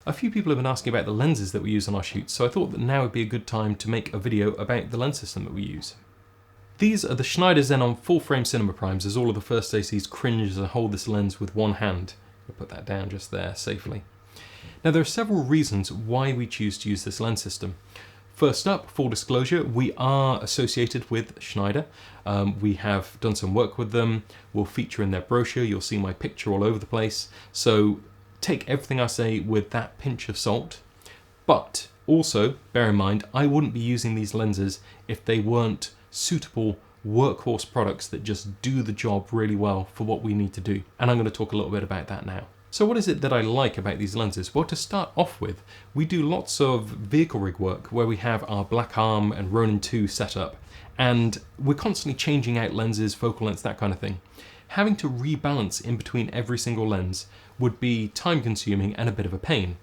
A few people have been asking about the lenses that we use on our shoots, so I thought that now would be a good time to make a video about the lens system that we use. These are the Schneider Xenon full-frame cinema primes, as all of the first ACs cringe as I hold this lens with one hand. I'll put that down just there safely. Now there are several reasons why we choose to use this lens system. First up, full disclosure, we are associated with Schneider. We have done some work with them. We'll feature in their brochure. You'll see my picture all over the place. So take everything I say with that pinch of salt. But also, bear in mind, I wouldn't be using these lenses if they weren't suitable workhorse products that just do the job really well for what we need to do. And I'm going to talk a little bit about that now. So what is it that I like about these lenses? Well, to start off with, we do lots of vehicle rig work where we have our Black Arm and Ronin 2 set up, and we're constantly changing out lenses, focal lengths, that kind of thing. Having to rebalance in between every single lens would be time consuming and a bit of a pain.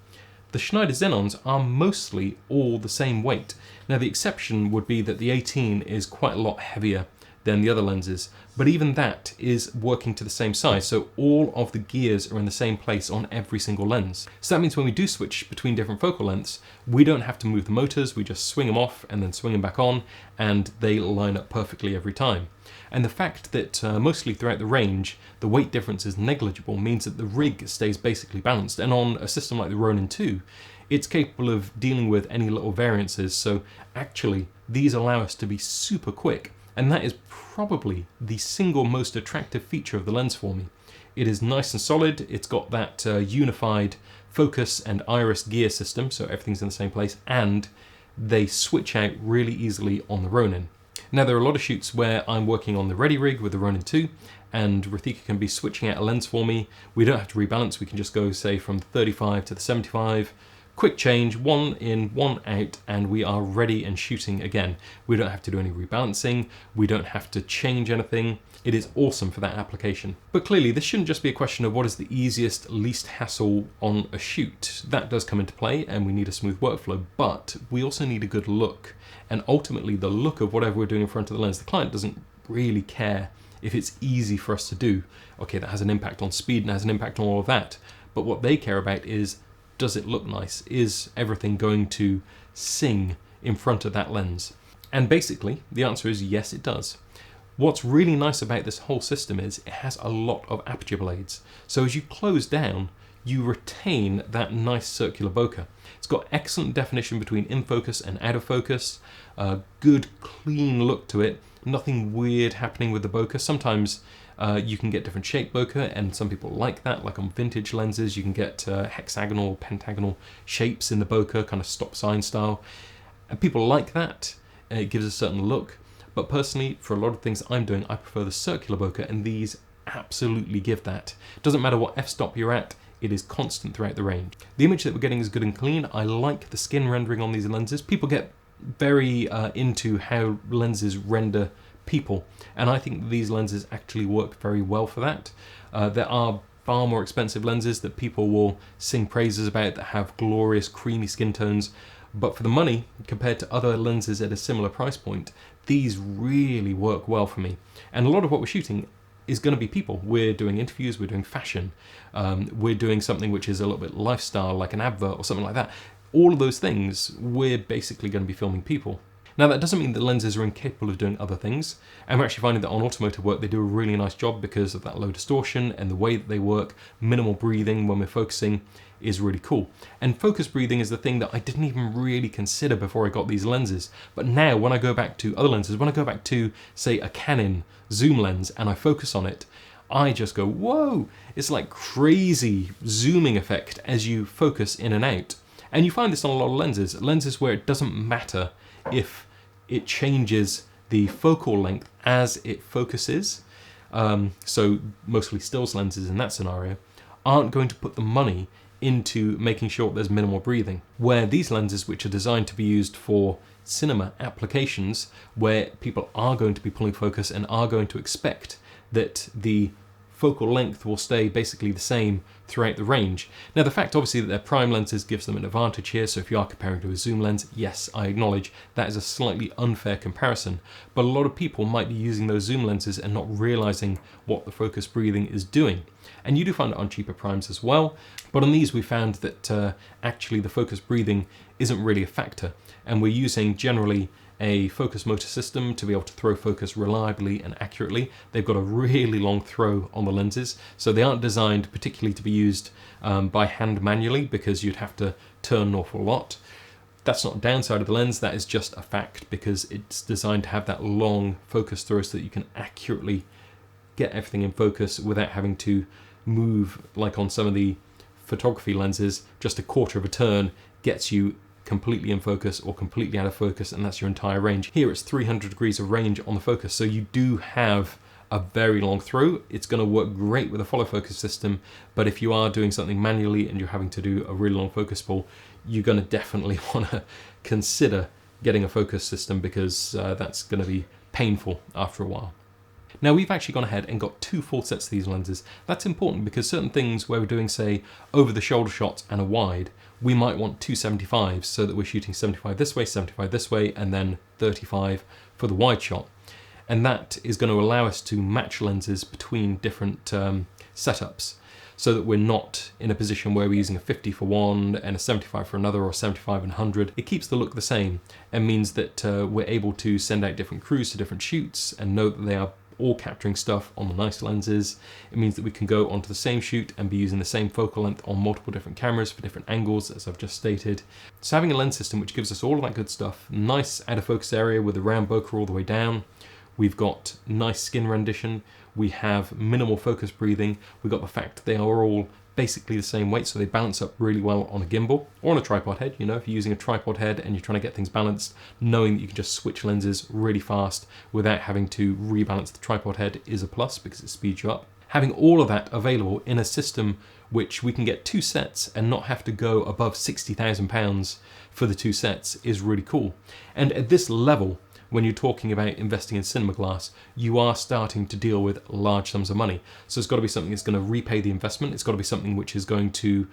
The Schneider Xenons are mostly all the same weight. Now the exception would be that the 18 is quite a lot heavier than the other lenses, but even that is working to the same size, so all of the gears are in the same place on every single lens. So that means when we do switch between different focal lengths, we don't have to move the motors, we just swing them off and then swing them back on, and they line up perfectly every time. And the fact that mostly throughout the range, the weight difference is negligible means that the rig stays basically balanced, and on a system like the Ronin 2, it's capable of dealing with any little variances, so actually these allow us to be super quick. And that is probably the single most attractive feature of the lens for me. It is nice and solid, it's got that unified focus and iris gear system, so everything's in the same place, and they switch out really easily on the Ronin. Now there are a lot of shoots where I'm working on the ready rig with the Ronin 2, and Rathika can be switching out a lens for me. We don't have to rebalance, we can just go, say, from the 35 to the 75, quick change, one in, one out, and we are ready and shooting again. We don't have to do any rebalancing, we don't have to change anything. It is awesome for that application. But clearly this shouldn't just be a question of what is the easiest, least hassle on a shoot. That does come into play and we need a smooth workflow, but we also need a good look. And ultimately the look of whatever we're doing in front of the lens, the client doesn't really care if it's easy for us to do. Okay, that has an impact on speed and has an impact on all of that. But what they care about is, does it look nice? Is everything going to sing in front of that lens? And basically, the answer is yes, it does. What's really nice about this whole system is it has a lot of aperture blades. So as you close down, you retain that nice circular bokeh. It's got excellent definition between in focus and out of focus, a good clean look to it, nothing weird happening with the bokeh. Sometimes you can get different shape bokeh, and some people like that, like on vintage lenses you can get hexagonal, pentagonal shapes in the bokeh, kind of stop sign style. And people like that, it gives a certain look. But personally, for a lot of things I'm doing, I prefer the circular bokeh, and these absolutely give that. Doesn't matter what f-stop you're at, it is constant throughout the range. The image that we're getting is good and clean. I like the skin rendering on these lenses. People get very into how lenses render people, and I think these lenses actually work very well for that. There are far more expensive lenses that people will sing praises about that have glorious creamy skin tones, but for the money, compared to other lenses at a similar price point, these really work well for me. And a lot of what we're shooting is going to be people. We're doing interviews, we're doing fashion, we're doing something which is a little bit lifestyle, like an advert or something like that. All of those things, we're basically going to be filming people. Now that doesn't mean that lenses are incapable of doing other things, and we're actually finding that on automotive work they do a really nice job because of that low distortion and the way that they work. Minimal breathing when we're focusing is really cool. And focus breathing is the thing that I didn't even really consider before I got these lenses. But now when I go back to other lenses, when I go back to, say, a Canon zoom lens and I focus on it, I just go, whoa! It's like crazy zooming effect as you focus in and out. And you find this on a lot of lenses where it doesn't matter if it changes the focal length as it focuses. So mostly stills lenses in that scenario aren't going to put the money into making sure there's minimal breathing. Where these lenses, which are designed to be used for cinema applications, where people are going to be pulling focus and are going to expect that the focal length will stay basically the same throughout the range. Now the fact obviously that they're prime lenses gives them an advantage here, so if you are comparing to a zoom lens, yes, I acknowledge that is a slightly unfair comparison, but a lot of people might be using those zoom lenses and not realizing what the focus breathing is doing. And you do find it on cheaper primes as well, but on these we found that actually the focus breathing isn't really a factor, and we're using generally a focus motor system to be able to throw focus reliably and accurately. They've got a really long throw on the lenses, so they aren't designed particularly to be used by hand manually, because you'd have to turn an awful lot. That's not a downside of the lens, that is just a fact, because it's designed to have that long focus throw so that you can accurately get everything in focus without having to move, like on some of the photography lenses, just a quarter of a turn gets you completely in focus or completely out of focus, and that's your entire range. Here it's 300 degrees of range on the focus, so you do have a very long throw. It's going to work great with a follow focus system, but if you are doing something manually and you're having to do a really long focus pull, you're going to definitely want to consider getting a focus system, because that's going to be painful after a while. Now we've actually gone ahead and got 2 full sets of these lenses. That's important because certain things where we're doing, say, over the shoulder shots and a wide, we might want 2 75s so that we're shooting 75 this way, 75 this way, and then 35 for the wide shot. And that is going to allow us to match lenses between different setups, so that we're not in a position where we're using a 50 for one and a 75 for another, or 75 and 100. It keeps the look the same and means that we're able to send out different crews to different shoots and know that they are all capturing stuff on the nice lenses. It means that we can go onto the same shoot and be using the same focal length on multiple different cameras for different angles, as I've just stated. So having a lens system which gives us all of that good stuff, nice out of focus area with a round bokeh all the way down, we've got nice skin rendition, we have minimal focus breathing, we've got the fact they are all basically the same weight, so they balance up really well on a gimbal or on a tripod head. You know, if you're using a tripod head and you're trying to get things balanced, knowing that you can just switch lenses really fast without having to rebalance the tripod head is a plus, because it speeds you up. Having all of that available in a system which we can get 2 sets and not have to go above £60,000 for the 2 sets is really cool. And at this level, when you're talking about investing in cinema glass, you are starting to deal with large sums of money. So it's got to be something that's going to repay the investment. It's got to be something which is going to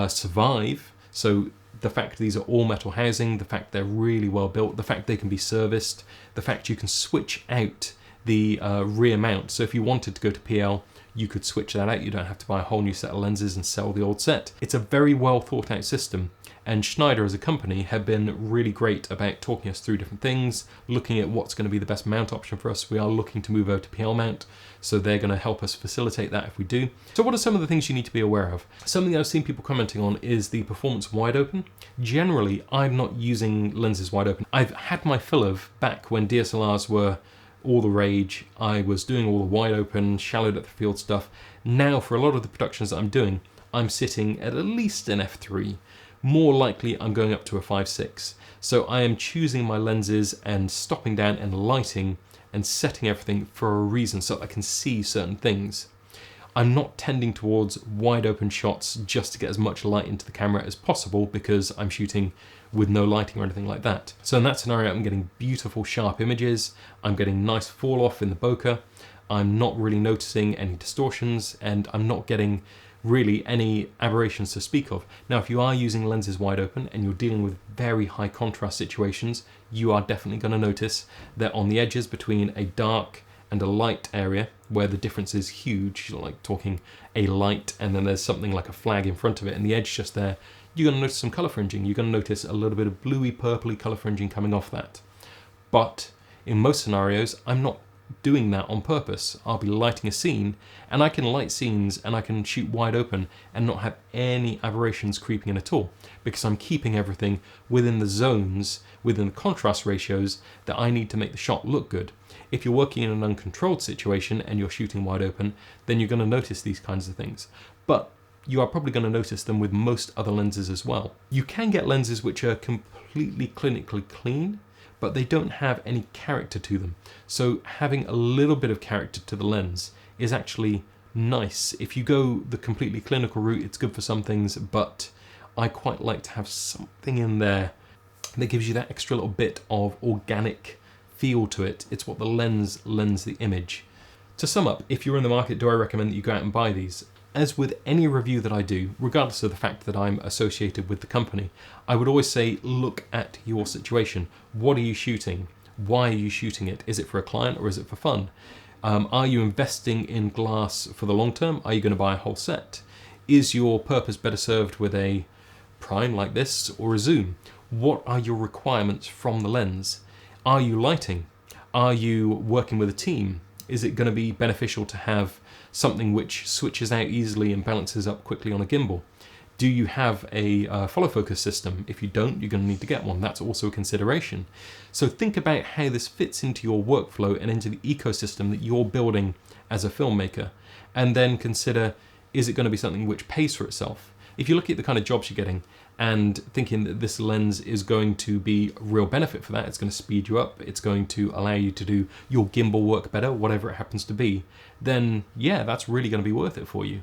survive. So the fact these are all metal housing, the fact they're really well built, the fact they can be serviced, the fact you can switch out the rear mount. So if you wanted to go to PL, you could switch that out. You don't have to buy a whole new set of lenses and sell the old set. It's a very well thought out system. And Schneider as a company have been really great about talking us through different things, looking at what's going to be the best mount option for us. We are looking to move over to PL mount, so they're going to help us facilitate that if we do. So what are some of the things you need to be aware of? Something I've seen people commenting on is the performance wide open. Generally, I'm not using lenses wide open. I've had my fill of back when DSLRs were all the rage. I was doing all the wide open, shallow depth of field stuff. Now for a lot of the productions that I'm doing, I'm sitting at least an f3. More likely I'm going up to a 5.6. So I am choosing my lenses and stopping down and lighting and setting everything for a reason, so I can see certain things. I'm not tending towards wide open shots just to get as much light into the camera as possible, because I'm shooting with no lighting or anything like that. So in that scenario, I'm getting beautiful sharp images, I'm getting nice fall off in the bokeh, I'm not really noticing any distortions, and I'm not getting really any aberrations to speak of. Now, if you are using lenses wide open and you're dealing with very high contrast situations, you are definitely going to notice that on the edges between a dark and a light area, where the difference is huge, like talking a light and then there's something like a flag in front of it and the edge just there, you're going to notice some colour fringing. You're going to notice a little bit of bluey purpley colour fringing coming off that. But in most scenarios, I'm not doing that on purpose. I'll be lighting a scene and I can light scenes and I can shoot wide open and not have any aberrations creeping in at all, because I'm keeping everything within the zones, within the contrast ratios that I need to make the shot look good. If you're working in an uncontrolled situation and you're shooting wide open, then you're going to notice these kinds of things. But you are probably going to notice them with most other lenses as well. You can get lenses which are completely clinically clean, but they don't have any character to them. So having a little bit of character to the lens is actually nice. If you go the completely clinical route, it's good for some things, but I quite like to have something in there that gives you that extra little bit of organic feel to it. It's what the lens lends the image. To sum up, if you're in the market, do I recommend that you go out and buy these? As with any review that I do, regardless of the fact that I'm associated with the company, I would always say, look at your situation. What are you shooting? Why are you shooting it? Is it for a client or is it for fun? Are you investing in glass for the long term? Are you going to buy a whole set? Is your purpose better served with a prime like this or a zoom? What are your requirements from the lens? Are you lighting? Are you working with a team? Is it going to be beneficial to have something which switches out easily and balances up quickly on a gimbal? Do you have a follow focus system? If you don't, you're going to need to get one. That's also a consideration. So think about how this fits into your workflow and into the ecosystem that you're building as a filmmaker. And then consider, is it going to be something which pays for itself? If you look at the kind of jobs you're getting and thinking that this lens is going to be a real benefit for that, it's going to speed you up, it's going to allow you to do your gimbal work better, whatever it happens to be, then yeah, that's really going to be worth it for you.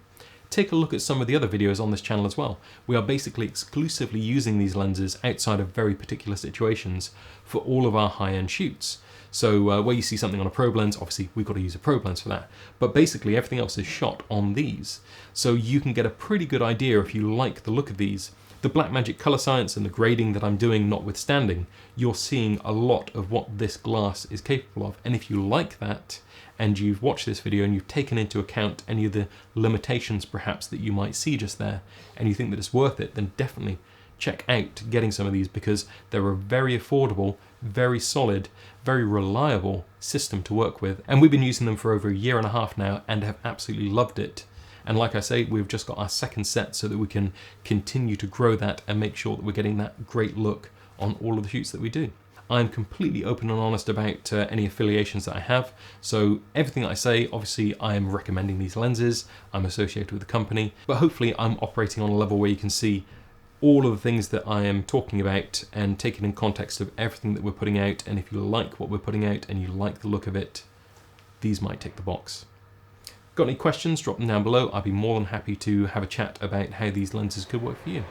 Take a look at some of the other videos on this channel as well. We are basically exclusively using these lenses outside of very particular situations for all of our high-end shoots. So where you see something on a probe lens, obviously we've got to use a probe lens for that, but basically everything else is shot on these. So you can get a pretty good idea if you like the look of these. The Blackmagic color science and the grading that I'm doing notwithstanding, you're seeing a lot of what this glass is capable of. And if you like that, and you've watched this video and you've taken into account any of the limitations perhaps that you might see just there, and you think that it's worth it, then definitely check out getting some of these, because they're a very affordable, very solid, very reliable system to work with. And we've been using them for over a year and a half now and have absolutely loved it. And like I say, we've just got our second set so that we can continue to grow that and make sure that we're getting that great look on all of the shoots that we do. I'm completely open and honest about any affiliations that I have. So everything that I say, obviously I am recommending these lenses, I'm associated with the company, but hopefully I'm operating on a level where you can see all of the things that I am talking about and take it in context of everything that we're putting out. And if you like what we're putting out and you like the look of it, these might tick the box. Got any questions? Drop them down below. I'd be more than happy to have a chat about how these lenses could work for you.